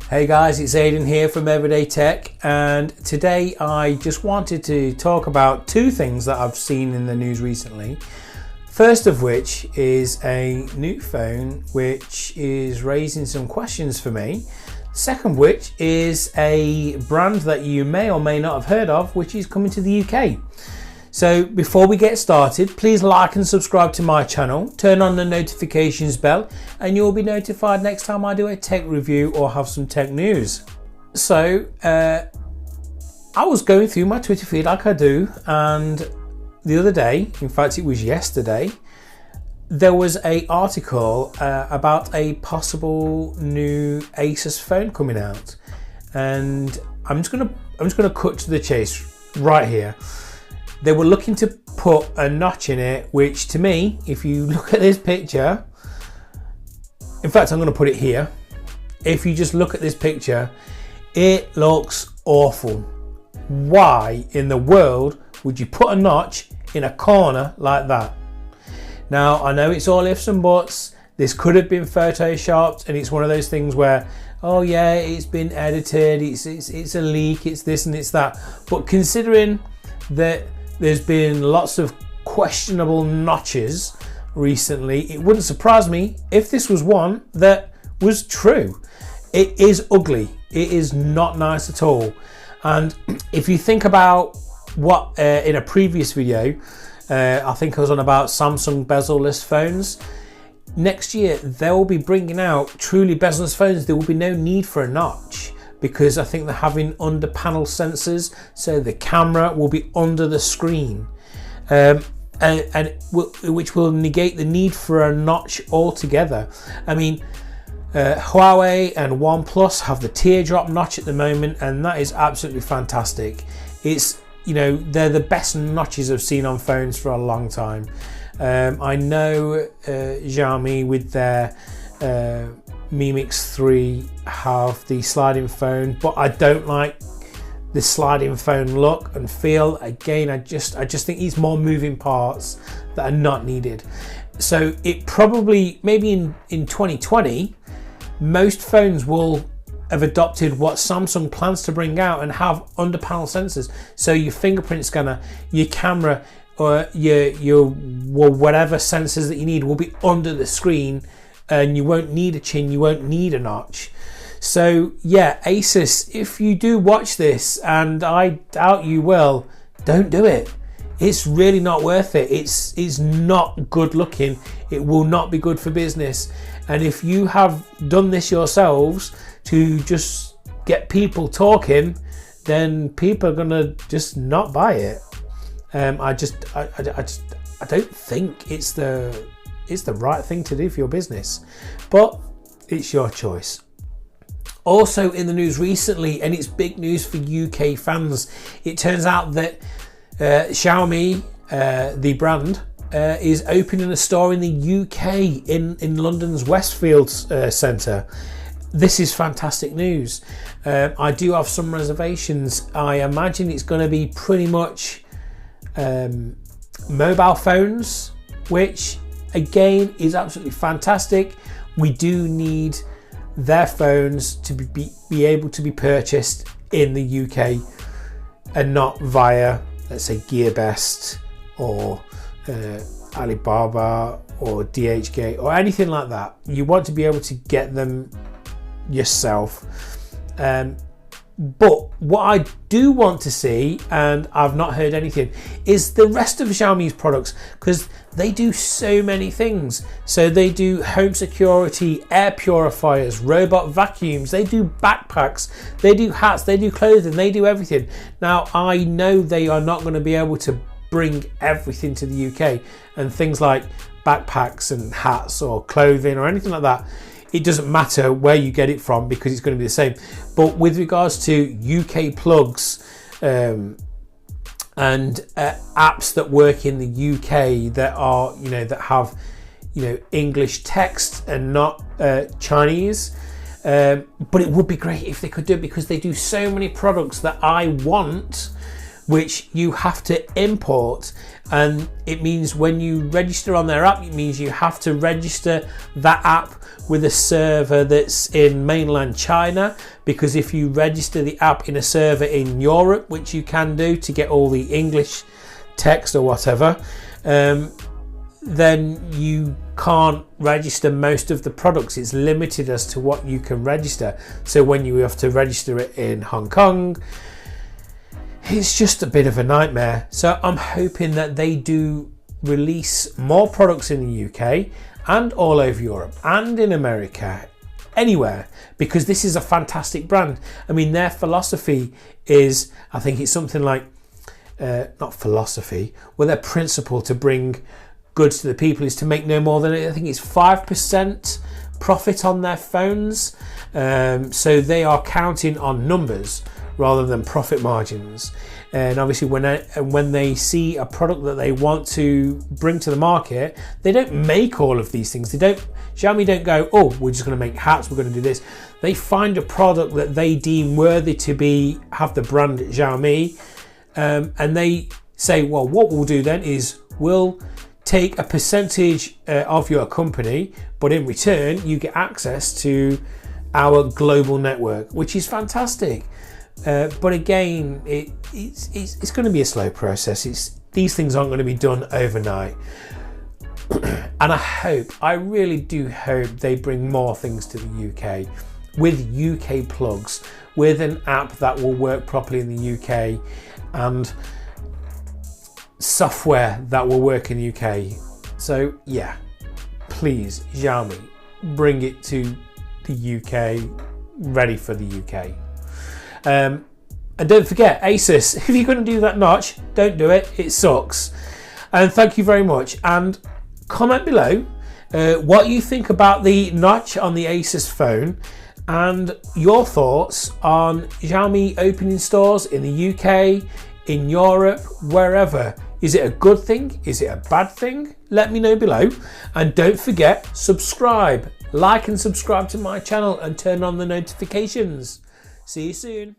Hey guys, it's Aidan here from Everyday Tech, and today I just wanted to talk about two things that I've seen in the news recently. First of which is a new phone which is raising some questions for me. Second which is a brand that you may or may not have heard of, which is coming to the UK. So before we get started, please like and subscribe to my channel, turn on the notifications bell, and you'll be notified next time I do a tech review or have some tech news. So I was going through my Twitter feed like I do, and the other day, in fact it was yesterday, there was an article about a possible new Asus phone coming out, and I'm just gonna cut to the chase right here. They were looking to put a notch in it, which to me, if you look at this picture, in fact I'm going to put it here. If you just look at this picture, it looks awful. Why in the world would you put a notch in a corner like that? Now I know it's all ifs and buts. This could have been photoshopped, and it's one of those things where, oh yeah, it's been edited, it's a leak, it's this and it's that. But considering that there's been lots of questionable notches recently, it wouldn't surprise me if this was one that was true. It is ugly. It is not nice at all. And if you think about what in a previous video, I think I was on about Samsung bezel-less phones. Next year they'll be bringing out truly bezel-less phones. There will be no need for a notch, because I think they're having under panel sensors, so the camera will be under the screen, which will negate the need for a notch altogether. I mean, Huawei and OnePlus have the teardrop notch at the moment, and that is absolutely fantastic. It's, you know, they're the best notches I've seen on phones for a long time. I know Xiaomi with their Mi Mix 3 have the sliding phone, but I don't like the sliding phone look and feel. Again, I just think it's more moving parts that are not needed. So it probably, maybe in 2020, most phones will have adopted what Samsung plans to bring out and have under panel sensors. So your fingerprint scanner, your camera, or your whatever sensors that you need will be under the screen, and you won't need a chin, you won't need a notch. So yeah, Asus, if you do watch this, and I doubt you will, don't do it. It's really not worth it. It's not good looking. It will not be good for business. And if you have done this yourselves to just get people talking, then people are gonna just not buy it. I don't think it's the right thing to do for your business, but it's your choice. Also in the news recently, and it's big news for UK fans, it turns out that Xiaomi, the brand, is opening a store in the UK in London's Westfield Centre. This is fantastic news. I do have some reservations. I imagine it's going to be pretty much mobile phones, which again is absolutely fantastic. We do need their phones to be able to be purchased in the UK and not via, let's say, GearBest or Alibaba or DHgate or anything like that. You want to be able to get them yourself. But what I do want to see, and I've not heard anything, is the rest of Xiaomi's products, because they do so many things. So they do home security, air purifiers, robot vacuums, they do backpacks, they do hats, they do clothing, they do everything. Now I know they are not going to be able to bring everything to the UK, and things like backpacks and hats or clothing or anything like that, it doesn't matter where you get it from because it's going to be the same. But with regards to UK plugs and apps that work in the UK that are, you know, that have, you know, English text and not Chinese, but it would be great if they could do it, because they do so many products that I want, which you have to import. And it means when you register on their app, it means you have to register that app with a server that's in mainland China, because if you register the app in a server in Europe, which you can do to get all the English text or whatever, then you can't register most of the products. It's limited as to what you can register. So when you have to register it in Hong Kong, it's just a bit of a nightmare. So I'm hoping that they do release more products in the UK and all over Europe and in America, anywhere, because this is a fantastic brand. I mean, their philosophy is, I think it's something like, not philosophy, well, their principle to bring goods to the people is to make no more than, I think it's 5% profit on their phones. So they are counting on numbers rather than profit margins. And obviously when they see a product that they want to bring to the market, they don't make all of these things. Xiaomi don't go, oh, we're just going to make hats, we're going to do this. They find a product that they deem worthy to have the brand Xiaomi, and they say, well, what we'll do then is we'll take a percentage of your company, but in return you get access to our global network, which is fantastic. But again, it's going to be a slow process. These things aren't going to be done overnight. And I really do hope they bring more things to the UK with UK plugs, with an app that will work properly in the UK and software that will work in the UK. So yeah, please, Xiaomi, bring it to the UK, ready for the UK. And don't forget, asus, if you're going to do that notch, don't do it, it sucks. And thank you very much, and comment below what you think about the notch on the Asus phone and your thoughts on Xiaomi opening stores in the UK, in Europe, wherever. Is it a good thing? Is it a bad thing? Let me know below. And don't forget, subscribe, like and subscribe to my channel and turn on the notifications. See you soon.